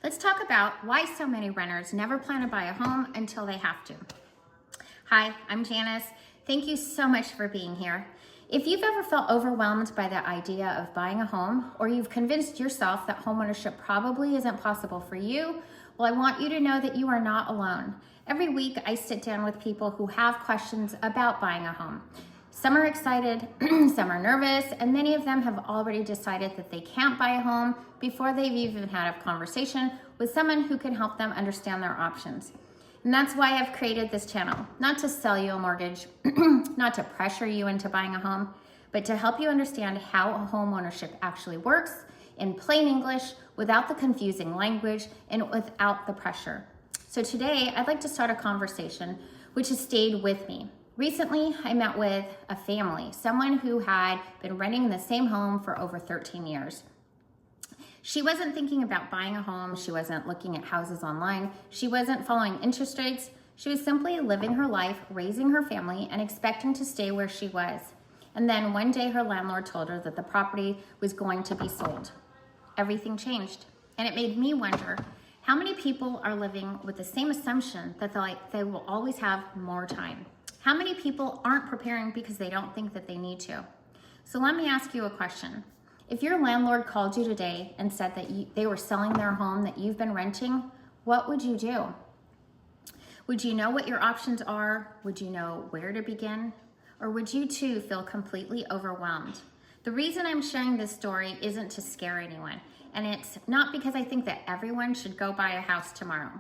Let's talk about why so many renters never plan to buy a home until they have to. Hi, I'm Janice. Thank you so much for being here. If you've ever felt overwhelmed by the idea of buying a home, or you've convinced yourself that homeownership probably isn't possible for you, well, I want you to know that you are not alone. Every week, I sit down with people who have questions about buying a home. Some are excited, some are nervous, and many of them have already decided that they can't buy a home before they've even had a conversation with someone who can help them understand their options. And that's why I've created this channel, not to sell you a mortgage, not to pressure you into buying a home, but to help you understand how home ownership actually works in plain English, without the confusing language and without the pressure. So today, I'd like to start a conversation which has stayed with me. Recently, I met with a family, someone who had been renting the same home for over 13 years. She wasn't thinking about buying a home. She wasn't looking at houses online. She wasn't following interest rates. She was simply living her life, raising her family, and expecting to stay where she was. And then one day her landlord told her that the property was going to be sold. Everything changed. And it made me wonder, how many people are living with the same assumption that they will always have more time? How many people aren't preparing because they don't think that they need to? So let me ask you a question. If your landlord called you today and said that they were selling their home that you've been renting, what would you do? Would you know what your options are? Would you know where to begin? Or would you too feel completely overwhelmed? The reason I'm sharing this story isn't to scare anyone, and it's not because I think that everyone should go buy a house tomorrow.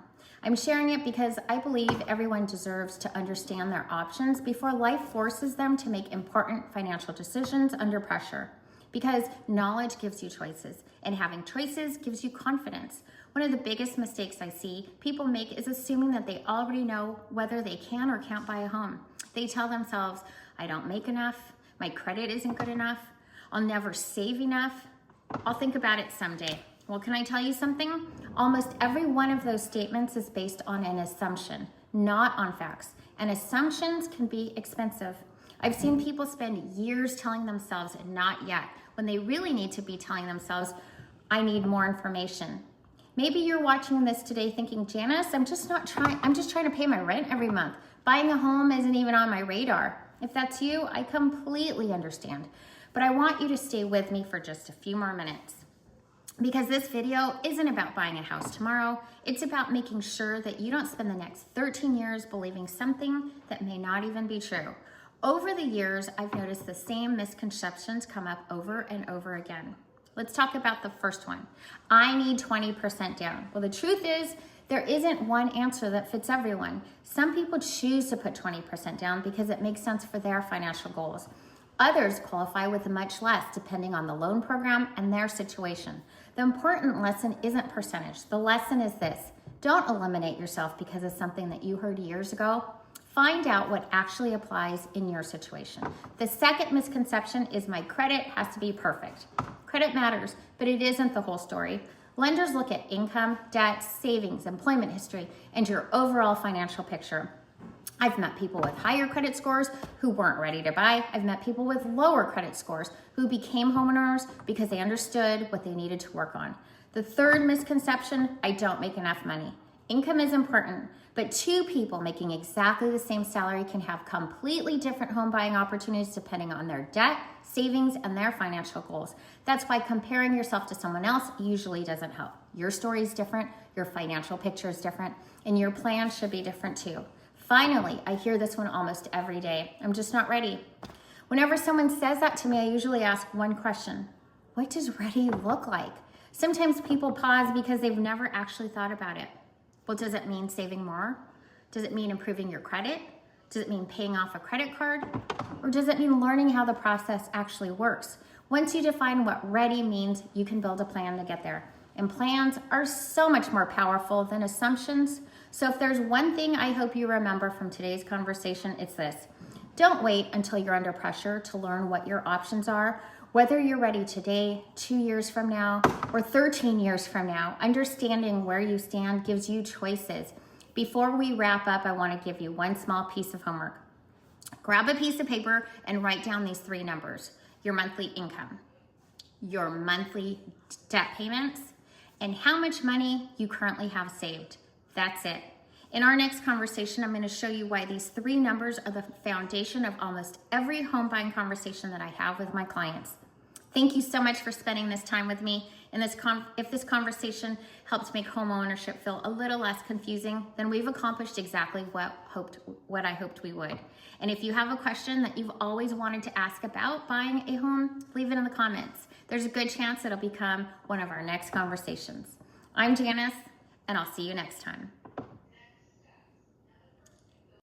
I'm sharing it because I believe everyone deserves to understand their options before life forces them to make important financial decisions under pressure. Because knowledge gives you choices, and having choices gives you confidence. One of the biggest mistakes I see people make is assuming that they already know whether they can or can't buy a home. They tell themselves, I don't make enough, my credit isn't good enough, I'll never save enough, I'll think about it someday. Well, can I tell you something? Almost every one of those statements is based on an assumption, not on facts. And assumptions can be expensive. I've seen people spend years telling themselves not yet, when they really need to be telling themselves, I need more information. Maybe you're watching this today thinking, Janice, I'm just trying to pay my rent every month. Buying a home isn't even on my radar. If that's you, I completely understand. But I want you to stay with me for just a few more minutes. Because this video isn't about buying a house tomorrow. It's about making sure that you don't spend the next 13 years believing something that may not even be true. Over the years, I've noticed the same misconceptions come up over and over again. Let's talk about the first one. I need 20% down. Well, the truth is, there isn't one answer that fits everyone. Some people choose to put 20% down because it makes sense for their financial goals. Others qualify with much less, depending on the loan program and their situation. The important lesson isn't percentage. The lesson is this: don't eliminate yourself because of something that you heard years ago. Find out what actually applies in your situation. The second misconception is my credit has to be perfect. Credit matters, but it isn't the whole story. Lenders look at income, debt, savings, employment history, and your overall financial picture. I've met people with higher credit scores who weren't ready to buy. I've met people with lower credit scores who became homeowners because they understood what they needed to work on. The third misconception, I don't make enough money. Income is important, but two people making exactly the same salary can have completely different home buying opportunities depending on their debt, savings, and their financial goals. That's why comparing yourself to someone else usually doesn't help. Your story is different, your financial picture is different, and your plan should be different too. Finally, I hear this one almost every day. I'm just not ready. Whenever someone says that to me, I usually ask one question. What does ready look like? Sometimes people pause because they've never actually thought about it. Well, does it mean saving more? Does it mean improving your credit? Does it mean paying off a credit card? Or does it mean learning how the process actually works? Once you define what ready means, you can build a plan to get there. And plans are so much more powerful than assumptions. So if there's one thing I hope you remember from today's conversation, it's this. Don't wait until you're under pressure to learn what your options are. Whether you're ready today, 2 years from now, or 13 years from now, understanding where you stand gives you choices. Before we wrap up, I want to give you one small piece of homework. Grab a piece of paper and write down these 3 numbers. Your monthly income, your monthly debt payments, and how much money you currently have saved. That's it. In our next conversation, I'm going to show you why these 3 numbers are the foundation of almost every home buying conversation that I have with my clients. Thank you so much for spending this time with me. And if this conversation helped make home ownership feel a little less confusing, then we've accomplished exactly what I hoped we would. And if you have a question that you've always wanted to ask about buying a home, leave it in the comments. There's a good chance it'll become one of our next conversations. I'm Janice, and I'll see you next time.